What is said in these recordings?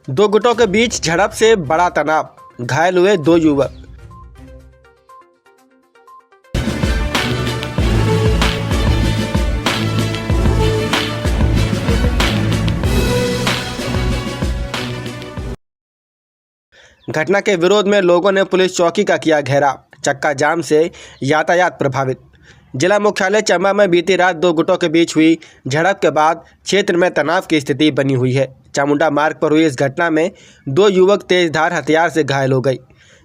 दो गुटों के बीच झड़प से बड़ा तनाव, घायल हुए 2 युवक। घटना के विरोध में लोगों ने पुलिस चौकी का किया घेराव, चक्का जाम से यातायात प्रभावित। जिला मुख्यालय चंबा में बीती रात 2 गुटों के बीच हुई झड़प के बाद क्षेत्र में तनाव की स्थिति बनी हुई है। चामुंडा मार्ग पर हुई इस घटना में 2 युवक तेजधार हथियार से घायल हो गए।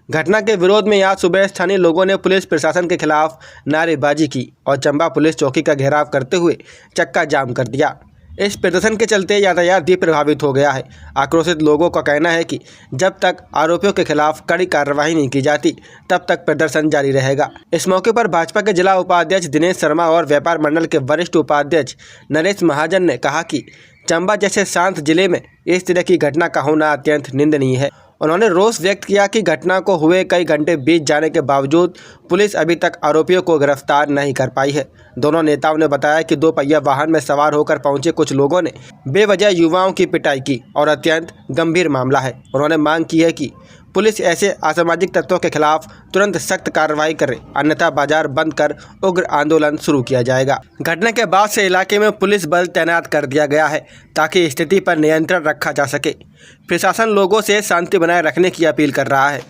घटना के विरोध में आज सुबह स्थानीय लोगों ने पुलिस प्रशासन के खिलाफ नारेबाजी की और चंबा पुलिस चौकी का घेराव करते हुए चक्का जाम कर दिया। इस प्रदर्शन के चलते यातायात भी प्रभावित हो गया है। आक्रोशित लोगों का कहना है कि जब तक आरोपियों के खिलाफ कड़ी कार्रवाई नहीं की जाती तब तक प्रदर्शन जारी रहेगा। इस मौके पर भाजपा के जिला उपाध्यक्ष दिनेश शर्मा और व्यापार मंडल के वरिष्ठ उपाध्यक्ष नरेश महाजन ने कहा कि चंबा जैसे शांत जिले में इस तरह की घटना का होना अत्यंत निंदनीय है। उन्होंने रोष व्यक्त किया कि घटना को हुए कई घंटे बीत जाने के बावजूद पुलिस अभी तक आरोपियों को गिरफ्तार नहीं कर पाई है। दोनों नेताओं ने बताया कि 2 पहिया वाहन में सवार होकर पहुंचे कुछ लोगों ने बेवजह युवाओं की पिटाई की और अत्यंत गंभीर मामला है। उन्होंने मांग की है कि पुलिस ऐसे असामाजिक तत्वों के खिलाफ तुरंत सख्त कार्रवाई करे, अन्यथा बाजार बंद कर उग्र आंदोलन शुरू किया जाएगा। घटना के बाद से इलाके में पुलिस बल तैनात कर दिया गया है ताकि स्थिति पर नियंत्रण रखा जा सके। प्रशासन लोगों से शांति बनाए रखने की अपील कर रहा है।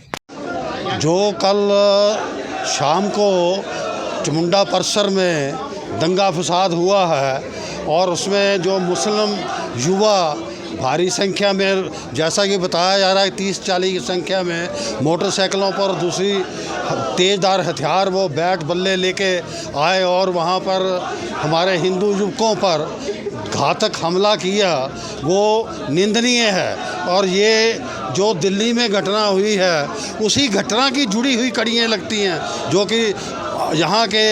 जो कल शाम को चामुंडा परिसर में दंगा फसाद हुआ है और उसमें जो मुस्लिम युवा भारी संख्या में, जैसा कि बताया जा रहा है 30-40 की संख्या में मोटरसाइकिलों पर दूसरी तेज़धार हथियार वो बैट बल्ले लेके आए और वहाँ पर हमारे हिंदू युवकों पर घातक हमला किया, वो निंदनीय है। और ये जो दिल्ली में घटना हुई है उसी घटना की जुड़ी हुई कड़ियाँ लगती हैं, जो कि यहाँ के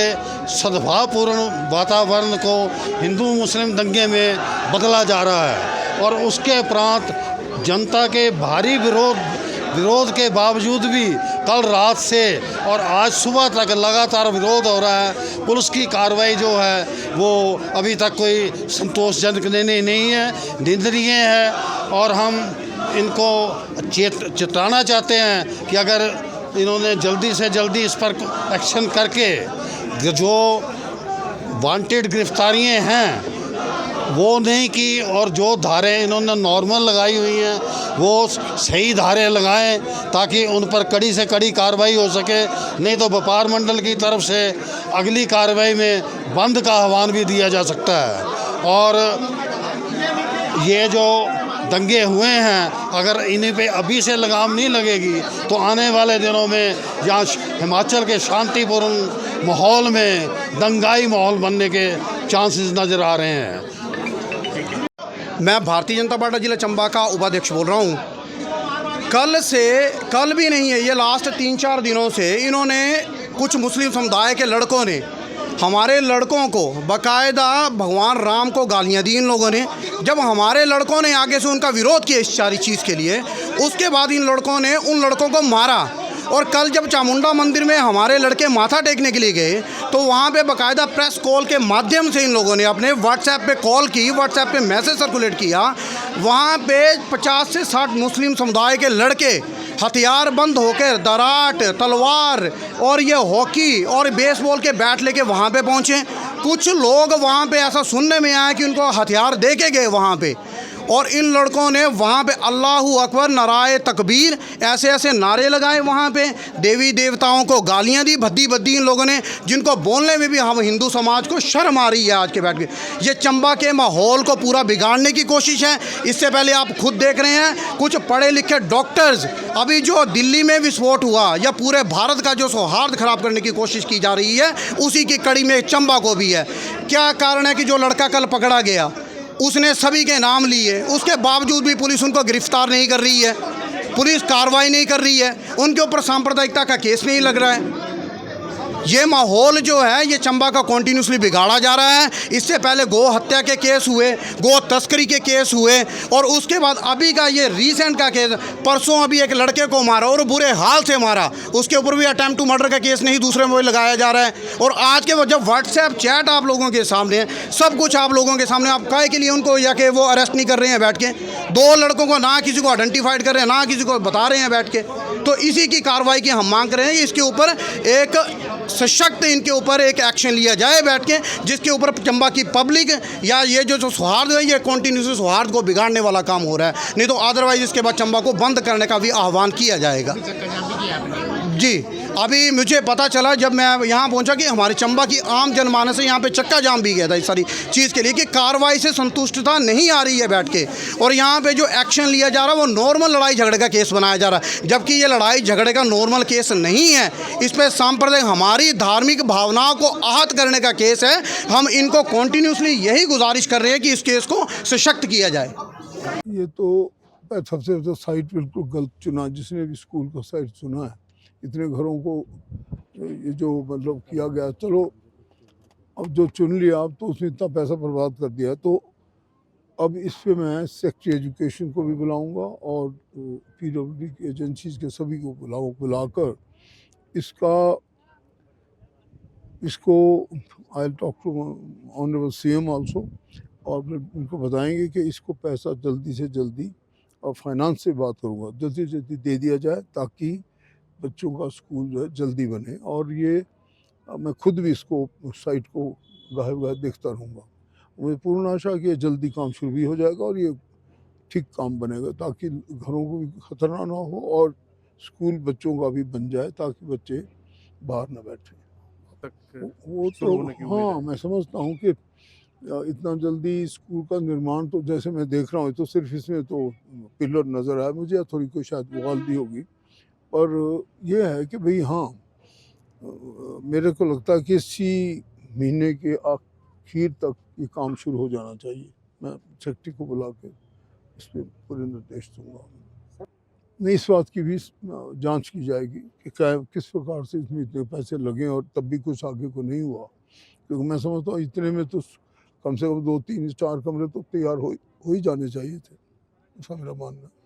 सद्भावपूर्ण वातावरण को हिंदू मुस्लिम दंगे में बदला जा रहा है। और उसके उपरांत जनता के भारी विरोध के बावजूद भी कल रात से और आज सुबह तक लगातार विरोध हो रहा है। पुलिस की कार्रवाई जो है वो अभी तक कोई संतोषजनक नहीं है, निंदनीय है। और हम इनको चेताना चाहते हैं कि अगर इन्होंने जल्दी से जल्दी इस पर एक्शन करके जो वांटेड गिरफ्तारियाँ हैं वो नहीं की और जो धारें इन्होंने नॉर्मल लगाई हुई हैं वो सही धारें लगाएं ताकि उन पर कड़ी से कड़ी कार्रवाई हो सके। नहीं तो व्यापार मंडल की तरफ से अगली कार्रवाई में बंद का आह्वान भी दिया जा सकता है। और ये जो दंगे हुए हैं अगर इन्हीं पे अभी से लगाम नहीं लगेगी तो आने वाले दिनों में यहाँ हिमाचल के शांतिपूर्ण माहौल में दंगाई माहौल बनने के चांसेस नज़र आ रहे हैं। मैं भारतीय जनता पार्टी जिला चंबा का उपाध्यक्ष बोल रहा हूँ। कल भी नहीं है, ये लास्ट 3-4 दिनों से इन्होंने कुछ मुस्लिम समुदाय के लड़कों ने हमारे लड़कों को बाकायदा भगवान राम को गालियाँ दी इन लोगों ने। जब हमारे लड़कों ने आगे से उनका विरोध किया इस सारी चीज़ के लिए, उसके बाद इन लड़कों ने उन लड़कों को मारा। और कल जब चामुंडा मंदिर में हमारे लड़के माथा टेकने के लिए गए तो वहाँ पे बाकायदा प्रेस कॉल के माध्यम से इन लोगों ने अपने व्हाट्सएप पे कॉल की, व्हाट्सएप पे मैसेज सर्कुलेट किया। वहाँ पे 50 से 60 मुस्लिम समुदाय के लड़के हथियार बंद होकर दराट, तलवार और ये हॉकी और बेसबॉल के बैट लेके वहाँ पे पहुँचे। कुछ लोग वहाँ पे ऐसा सुनने में आया कि उनको हथियार दे के गए वहाँ पे, और इन लड़कों ने वहाँ पे अल्लाहू अकबर, नाराए तकबीर ऐसे नारे लगाए। वहाँ पे देवी देवताओं को गालियाँ दी, भद्दी इन लोगों ने, जिनको बोलने में भी हम हिंदू समाज को शर्म आ रही है। आज के बैठ के ये चंबा के माहौल को पूरा बिगाड़ने की कोशिश है। इससे पहले आप खुद देख रहे हैं कुछ पढ़े लिखे डॉक्टर्स, अभी जो दिल्ली में विस्फोट हुआ या पूरे भारत का जो सौहार्द खराब करने की कोशिश की जा रही है, उसी की कड़ी में चंबा को भी है। क्या कारण है कि जो लड़का कल पकड़ा गया उसने सभी के नाम लिए, उसके बावजूद भी पुलिस उनको गिरफ्तार नहीं कर रही है, पुलिस कार्रवाई नहीं कर रही है, उनके ऊपर सांप्रदायिकता का केस नहीं लग रहा है। ये माहौल जो है ये चंबा का कॉन्टीन्यूसली बिगाड़ा जा रहा है। इससे पहले गौ हत्या के केस हुए, गौ तस्करी के केस हुए, और उसके बाद अभी का ये रीसेंट का केस, परसों अभी एक लड़के को मारा और बुरे हाल से मारा, उसके ऊपर भी अटेम्प्ट टू मर्डर का केस नहीं दूसरे में लगाया जा रहा है। और आज के जब व्हाट्सएप चैट आप लोगों के सामने है, सब कुछ आप लोगों के सामने, आप काहे के लिए उनको या कि वो अरेस्ट नहीं कर रहे हैं बैठ के? 2 लड़कों को ना किसी को आइडेंटिफाइड कर रहे हैं, ना किसी को बता रहे हैं बैठ के। तो इसी की कार्रवाई की हम मांग कर रहे हैं। इसके ऊपर एक सशक्त, इनके ऊपर एक एक्शन लिया जाए बैठ के, जिसके ऊपर चंबा की पब्लिक या ये जो सौहार्द है, ये कॉन्टीन्यूसली सौहार्द को बिगाड़ने वाला काम हो रहा है। नहीं तो अदरवाइज इसके बाद चंबा को बंद करने का भी आह्वान किया जाएगा। जी, अभी मुझे पता चला जब मैं यहाँ पहुँचा कि हमारे चंबा की आम जनमानस है, यहाँ पे चक्का जाम भी गया था इस सारी चीज़ के लिए कि कार्रवाई से संतुष्टता नहीं आ रही है बैठ के। और यहाँ पे जो एक्शन लिया जा रहा है वो नॉर्मल लड़ाई झगड़े का केस बनाया जा रहा है, जबकि ये लड़ाई झगड़े का नॉर्मल केस नहीं है। इस पर सांप्रदायिक हमारी धार्मिक भावनाओं को आहत करने का केस है। हम इनको कॉन्टीन्यूसली यही गुजारिश कर रहे हैं कि इस केस को सशक्त किया जाए। ये तो सबसे तो साइट बिल्कुल गलत चुना, जिसने भी स्कूल का साइट चुना है। इतने घरों को ये जो मतलब किया गया, चलो अब जो चुन लिया, अब तो उसने इतना पैसा बर्बाद कर दिया, तो अब इस पे मैं सेक्रेटरी एजुकेशन को भी बुलाऊंगा और पीडब्ल्यूडी की एजेंसीज के सभी को बुलाकर इसको I talk to honourable CM also, और फिर उनको बताएंगे कि इसको पैसा जल्दी से जल्दी, और फाइनेंस से बात करूँगा, जल्दी से जल्दी दे दिया जाए ताकि बच्चों का स्कूल जो है जल्दी बने। और ये मैं खुद भी इसको साइट को गाहे देखता रहूँगा। मुझे पूर्ण आशा है कि ये जल्दी काम शुरू भी हो जाएगा और ये ठीक काम बनेगा, ताकि घरों को भी खतरा ना हो और स्कूल बच्चों का भी बन जाए, ताकि बच्चे बाहर ना बैठे। वो तो हाँ, मैं समझता हूँ कि इतना जल्दी स्कूल का निर्माण, तो जैसे मैं देख रहा हूँ, तो सिर्फ इसमें तो पिलर नज़र आया मुझे, थोड़ी कोई शायद वॉल भी होगी, पर यह है कि भाई हाँ, मेरे को लगता है कि इसी महीने के आखिर तक ये काम शुरू हो जाना चाहिए। मैं सेक्रेटरी को बुला के इस पर पूरे निर्देश दूंगा। नहीं, इस बात की भी जांच की जाएगी कि किस प्रकार से इसमें इतने पैसे लगे और तब भी कुछ आगे को नहीं हुआ, क्योंकि मैं समझता हूँ इतने में तो कम से कम 2, 3, 4 कमरे तो तैयार हो ही जाने चाहिए थे, ऐसा मेरा मानना है।